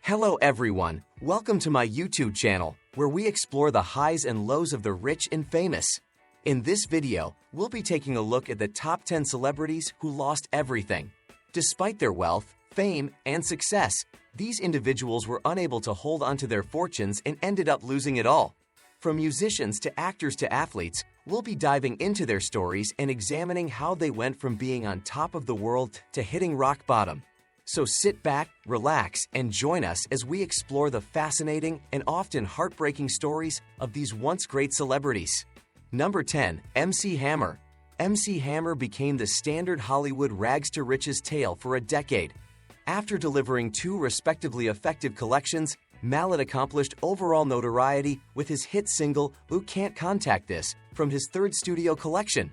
Hello everyone, welcome to my YouTube channel, where we explore the highs and lows of the rich and famous. In this video, we'll be taking a look at the top 10 celebrities who lost everything. Despite their wealth, fame, and success, these individuals were unable to hold onto their fortunes and ended up losing it all. From musicians to actors to athletes, we'll be diving into their stories and examining how they went from being on top of the world to hitting rock bottom. So sit back, relax, and join us as we explore the fascinating and often heartbreaking stories of these once great celebrities. Number 10. MC Hammer. MC Hammer became the standard Hollywood rags-to-riches tale for a decade. After delivering two respectively effective collections, Mallet accomplished overall notoriety with his hit single "Who Can't Contact This" from his third studio collection.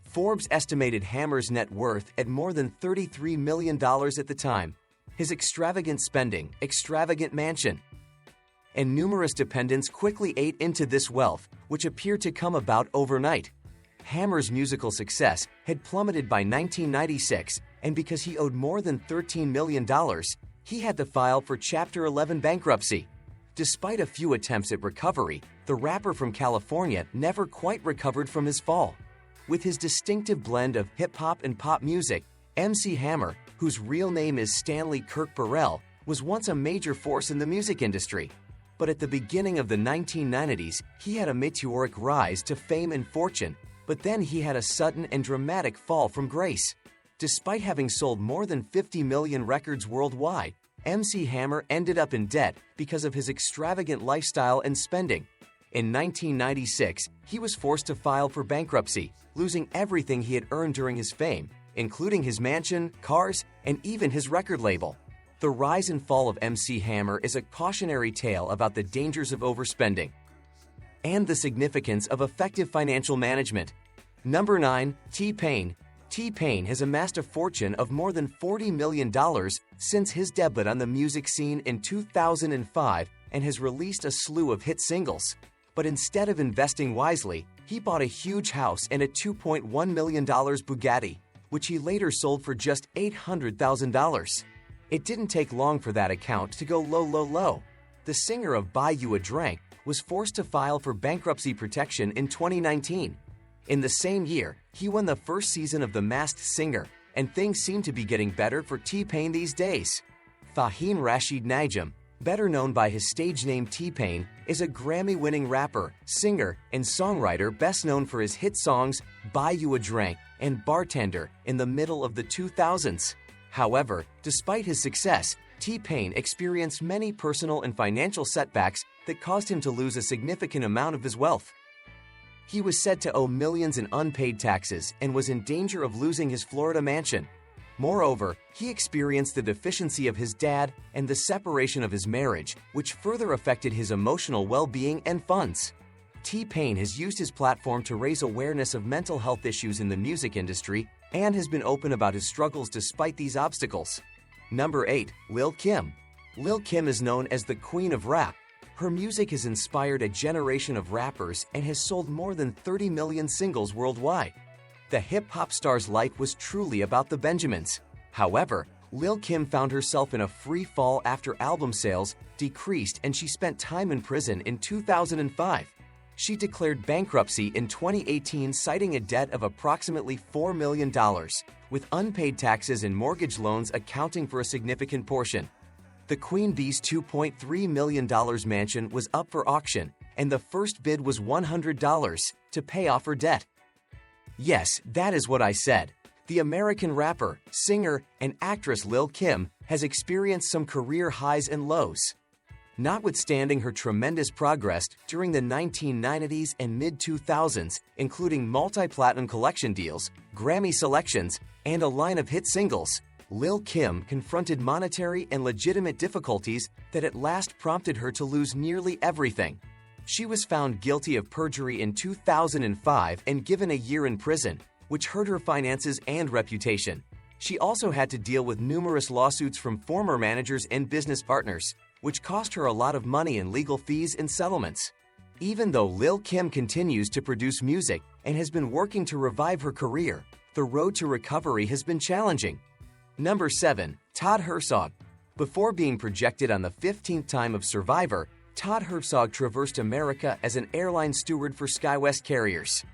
Forbes estimated Hammer's net worth at more than $33 million at the time. His extravagant spending, extravagant mansion, and numerous dependents quickly ate into this wealth, which appeared to come about overnight. Hammer's musical success had plummeted by 1996, and because he owed more than $13 million, he had to file for Chapter 11 bankruptcy. Despite a few attempts at recovery, the rapper from California never quite recovered from his fall. With his distinctive blend of hip-hop and pop music, MC Hammer, whose real name is Stanley Kirk Burrell, was once a major force in the music industry. But at the beginning of the 1990s, he had a meteoric rise to fame and fortune, but then he had a sudden and dramatic fall from grace. Despite having sold more than 50 million records worldwide, MC Hammer ended up in debt because of his extravagant lifestyle and spending. In 1996, he was forced to file for bankruptcy, losing everything he had earned during his fame, including his mansion, cars, and even his record label. The rise and fall of MC Hammer is a cautionary tale about the dangers of overspending and the significance of effective financial management. Number 9. T-Pain. T-Pain has amassed a fortune of more than $40 million since his debut on the music scene in 2005 and has released a slew of hit singles. But instead of investing wisely, he bought a huge house and a $2.1 million Bugatti, which he later sold for just $800,000. It didn't take long for that account to go low. The singer of Buy You a Drink was forced to file for bankruptcy protection in 2019. In the same year, he won the first season of The Masked Singer, and things seem to be getting better for T-Pain these days. Fahim Rashid Najm, better known by his stage name T-Pain, is a Grammy-winning rapper, singer, and songwriter best known for his hit songs Buy You a Drink and Bartender in the middle of the 2000s. However, despite his success, T-Pain experienced many personal and financial setbacks that caused him to lose a significant amount of his wealth. He was said to owe millions in unpaid taxes and was in danger of losing his Florida mansion. Moreover, he experienced the deficiency of his dad and the separation of his marriage, which further affected his emotional well-being and funds. T-Pain has used his platform to raise awareness of mental health issues in the music industry and has been open about his struggles despite these obstacles. Number 8. Lil Kim. Lil Kim is known as the Queen of Rap. Her music has inspired a generation of rappers and has sold more than 30 million singles worldwide. The hip-hop star's life was truly about the Benjamins. However, Lil Kim found herself in a free fall after album sales decreased and she spent time in prison in 2005. She declared bankruptcy in 2018, citing a debt of approximately $4 million, with unpaid taxes and mortgage loans accounting for a significant portion. The Queen Bee's $2.3 million mansion was up for auction, and the first bid was $100 to pay off her debt. Yes, that is what I said. The American rapper, singer, and actress Lil Kim has experienced some career highs and lows. Notwithstanding her tremendous progress during the 1990s and mid-2000s, including multi-platinum collection deals, Grammy selections, and a line of hit singles, Lil Kim confronted monetary and legitimate difficulties that at last prompted her to lose nearly everything. She was found guilty of perjury in 2005 and given a year in prison, which hurt her finances and reputation. She also had to deal with numerous lawsuits from former managers and business partners, which cost her a lot of money in legal fees and settlements. Even though Lil Kim continues to produce music and has been working to revive her career, the road to recovery has been challenging. Number 7. Todd Herzog. Before being projected on the 15th time of Survivor, Todd Herzog traversed America as an airline steward for SkyWest carriers.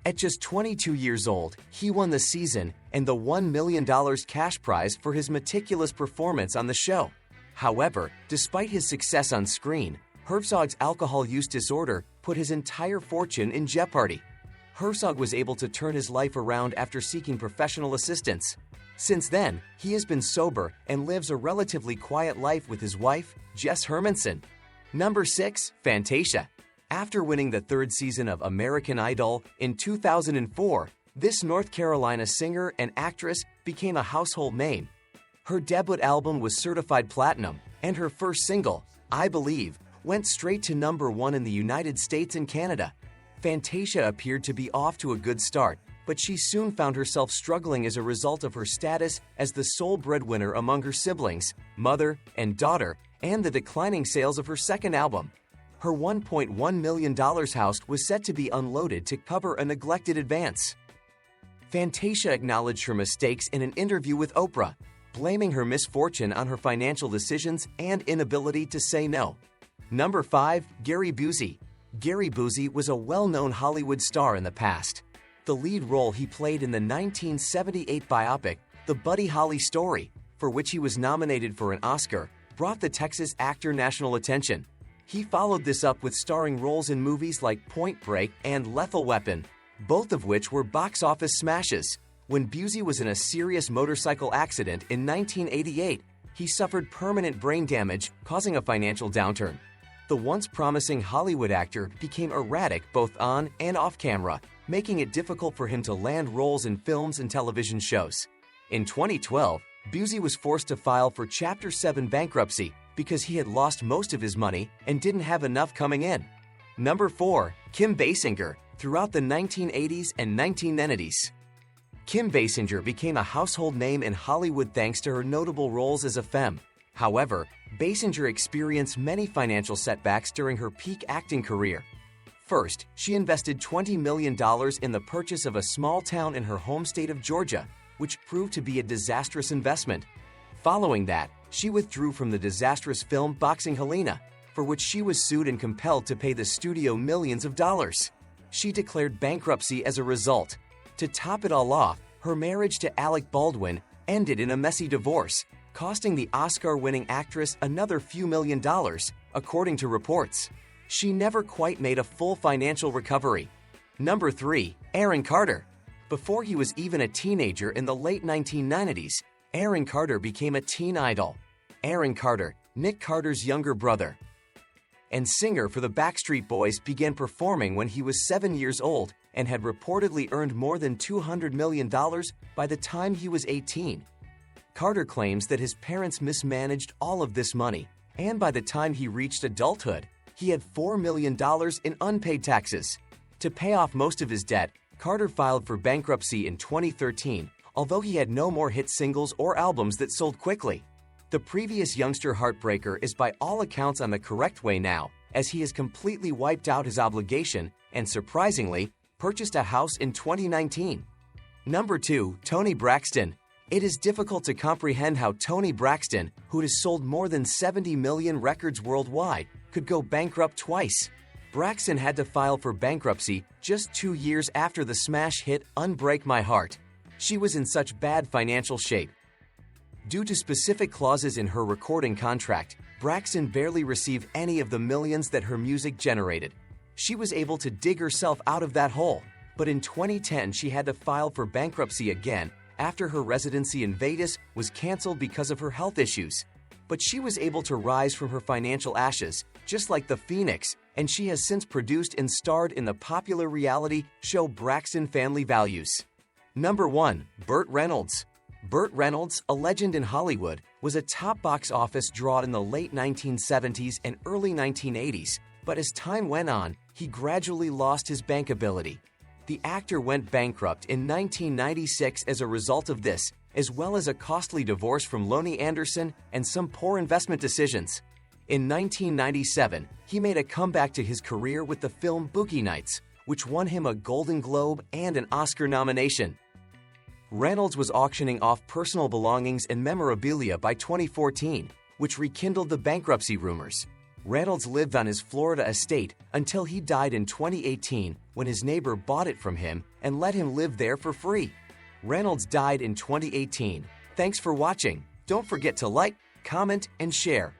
At just 22 years old, he won the season and the $1 million cash prize for his meticulous performance on the show. However, despite his success on screen, Herzog's alcohol use disorder put his entire fortune in jeopardy. Herzog was able to turn his life around after seeking professional assistance. Since then, he has been sober and lives a relatively quiet life with his wife, Jess Hermanson. Number 6. Fantasia. After winning the third season of American Idol in 2004, this North Carolina singer and actress became a household name. Her debut album was certified platinum, and her first single, I Believe, went straight to number 1 in the United States and Canada. Fantasia appeared to be off to a good start, but she soon found herself struggling as a result of her status as the sole breadwinner among her siblings, mother, and daughter, and the declining sales of her second album. Her $1.1 million house was set to be unloaded to cover a neglected advance. Fantasia acknowledged her mistakes in an interview with Oprah, blaming her misfortune on her financial decisions and inability to say no. Number 5. Gary Busey. Gary Busey was a well-known Hollywood star in the past. The lead role he played in the 1978 biopic, The Buddy Holly Story, for which he was nominated for an Oscar, brought the Texas actor national attention. He followed this up with starring roles in movies like Point Break and Lethal Weapon, both of which were box office smashes. When Busey was in a serious motorcycle accident in 1988, he suffered permanent brain damage, causing a financial downturn. The once promising Hollywood actor became erratic both on and off camera, making it difficult for him to land roles in films and television shows. In 2012, Busey was forced to file for Chapter 7 bankruptcy because he had lost most of his money and didn't have enough coming in. Number 4. Kim Basinger. Throughout the 1980s and 1990s, Kim Basinger became a household name in Hollywood thanks to her notable roles as a femme. However, Basinger experienced many financial setbacks during her peak acting career. First, she invested $20 million in the purchase of a small town in her home state of Georgia, which proved to be a disastrous investment. Following that, she withdrew from the disastrous film Boxing Helena, for which she was sued and compelled to pay the studio millions of dollars. She declared bankruptcy as a result. To top it all off, her marriage to Alec Baldwin ended in a messy divorce, costing the Oscar-winning actress another few million dollars, according to reports. She never quite made a full financial recovery. Number 3. Aaron Carter. Before he was even a teenager in the late 1990s, Aaron Carter became a teen idol. Aaron Carter, Nick Carter's younger brother and singer for the Backstreet Boys, began performing when he was 7 years old and had reportedly earned more than $200 million by the time he was 18. Carter claims that his parents mismanaged all of this money, and by the time he reached adulthood, he had $4 million in unpaid taxes. To pay off most of his debt, Carter filed for bankruptcy in 2013, although he had no more hit singles or albums that sold quickly. The previous youngster heartbreaker is by all accounts on the correct way now, as he has completely wiped out his obligation and, surprisingly, purchased a house in 2019. Number 2. Toni Braxton. It is difficult to comprehend how Toni Braxton, who has sold more than 70 million records worldwide, could go bankrupt twice. Braxton had to file for bankruptcy just 2 years after the smash hit Unbreak My Heart. She was in such bad financial shape. Due to specific clauses in her recording contract, Braxton barely received any of the millions that her music generated. She was able to dig herself out of that hole, but in 2010 she had to file for bankruptcy again after her residency in Vegas was canceled because of her health issues. But she was able to rise from her financial ashes, just like the Phoenix, and she has since produced and starred in the popular reality show Braxton Family Values. Number 1. Burt Reynolds. Burt Reynolds, a legend in Hollywood, was a top box office draw in the late 1970s and early 1980s, but as time went on, he gradually lost his bankability. The actor went bankrupt in 1996 as a result of this, as well as a costly divorce from Lonnie Anderson and some poor investment decisions. In 1997, he made a comeback to his career with the film Boogie Nights, which won him a Golden Globe and an Oscar nomination. Reynolds was auctioning off personal belongings and memorabilia by 2014, which rekindled the bankruptcy rumors. Reynolds lived on his Florida estate until he died in 2018 when his neighbor bought it from him and let him live there for free. Reynolds died in 2018. Thanks for watching. Don't forget to like, comment, and share.